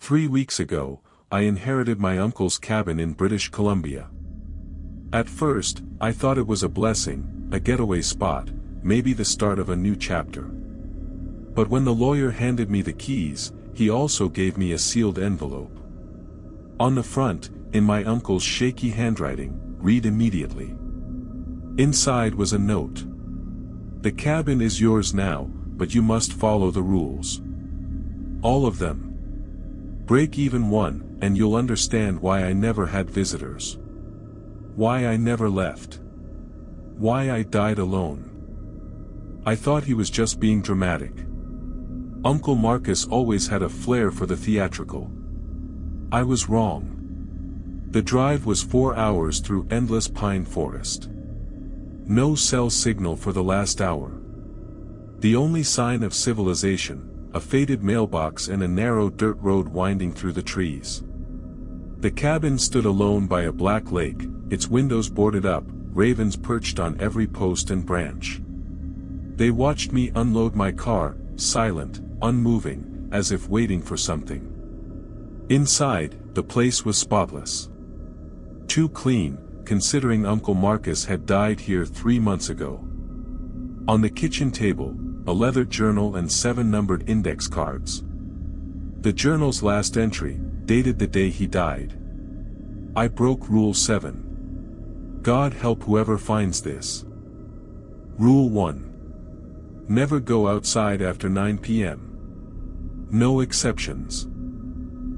3 weeks ago, I inherited my uncle's cabin in British Columbia. At first, I thought it was a blessing, a getaway spot, maybe the start of a new chapter. But when the lawyer handed me the keys, he also gave me a sealed envelope. On the front, in my uncle's shaky handwriting, read immediately. Inside was a note. The cabin is yours now, but you must follow the rules. All of them. Break even one, and you'll understand why I never had visitors. Why I never left. Why I died alone. I thought he was just being dramatic. Uncle Marcus always had a flair for the theatrical. I was wrong. The drive was 4 hours through endless pine forest. No cell signal for the last hour. The only sign of civilization, a faded mailbox and a narrow dirt road winding through the trees. The cabin stood alone by a black lake, its windows boarded up, ravens perched on every post and branch. They watched me unload my car, silent, unmoving, as if waiting for something. Inside, the place was spotless. Too clean, considering Uncle Marcus had died here 3 months ago. On the kitchen table, a leather journal and 7 numbered index cards. The journal's last entry, dated the day he died. I broke Rule 7. God help whoever finds this. Rule 1. Never go outside after 9 p.m. No exceptions.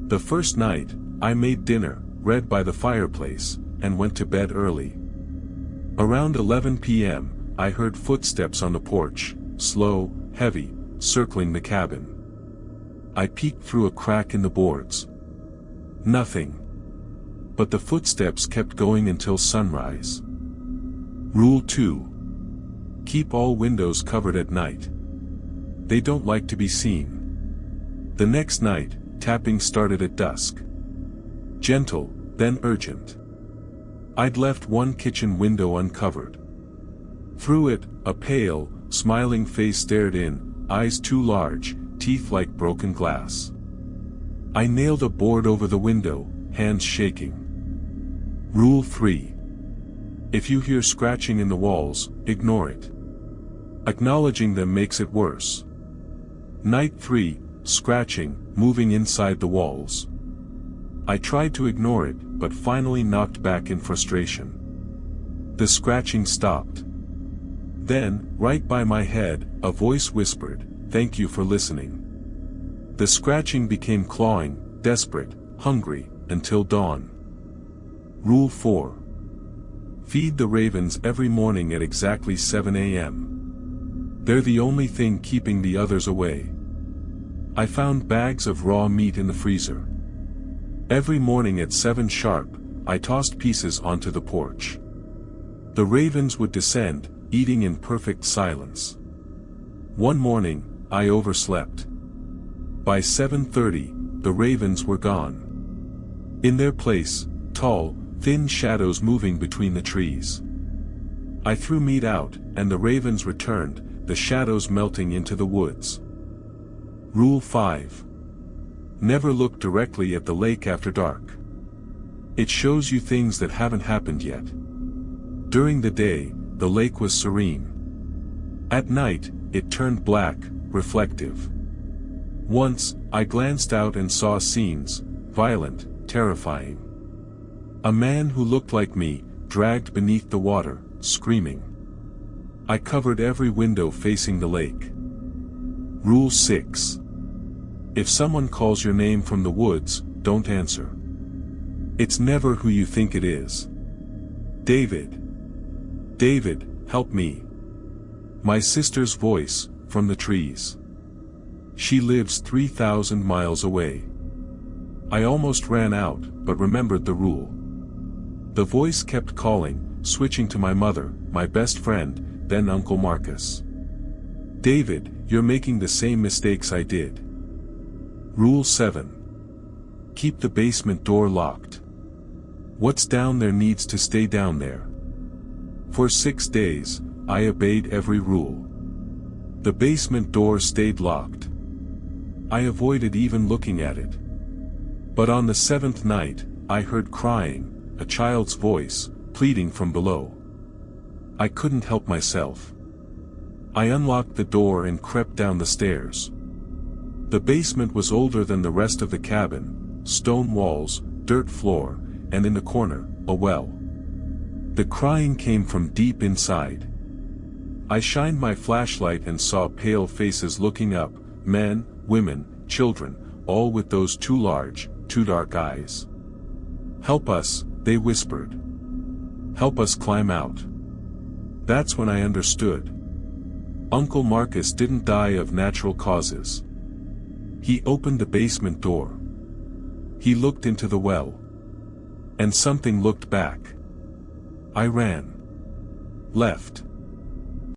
The first night, I made dinner, read by the fireplace, and went to bed early. Around 11 p.m., I heard footsteps on the porch, slow, heavy, circling the cabin. I peeked through a crack in the boards. Nothing. But the footsteps kept going until sunrise. Rule 2. Keep all windows covered at night. They don't like to be seen. The next night, tapping started at dusk. Gentle, then urgent. I'd left one kitchen window uncovered. Through it, a pale, smiling face stared in, eyes too large, teeth like broken glass. I nailed a board over the window, hands shaking. Rule 3. If you hear scratching in the walls, ignore it. Acknowledging them makes it worse. Night 3, scratching, moving inside the walls. I tried to ignore it, but finally knocked back in frustration. The scratching stopped. Then, right by my head, a voice whispered, "Thank you for listening." The scratching became clawing, desperate, hungry, until dawn. Rule 4. Feed the ravens every morning at exactly 7 a.m. They're the only thing keeping the others away. I found bags of raw meat in the freezer. Every morning at 7 sharp, I tossed pieces onto the porch. The ravens would descend, eating in perfect silence. One morning, I overslept. By 7:30, the ravens were gone. In their place, tall, thin shadows moving between the trees. I threw meat out, and the ravens returned, the shadows melting into the woods. Rule 5. Never look directly at the lake after dark. It shows you things that haven't happened yet. During the day, the lake was serene. At night, it turned black, reflective. Once, I glanced out and saw scenes, violent, terrifying. A man who looked like me, dragged beneath the water, screaming. I covered every window facing the lake. Rule 6. If someone calls your name from the woods, don't answer. It's never who you think it is. David. David, help me. My sister's voice, from the trees. She lives 3,000 miles away. I almost ran out, but remembered the rule. The voice kept calling, switching to my mother, my best friend, then Uncle Marcus. David, you're making the same mistakes I did. Rule 7. Keep the basement door locked. What's down there needs to stay down there. For 6 days, I obeyed every rule. The basement door stayed locked. I avoided even looking at it. But on the seventh night, I heard crying, a child's voice, pleading from below. I couldn't help myself. I unlocked the door and crept down the stairs. The basement was older than the rest of the cabin, stone walls, dirt floor, and in the corner, a well. The crying came from deep inside. I shined my flashlight and saw pale faces looking up, men, women, children, all with those two large, too dark eyes. "Help us," they whispered. "Help us climb out." That's when I understood. Uncle Marcus didn't die of natural causes. He opened the basement door. He looked into the well. And something looked back. I ran. Left.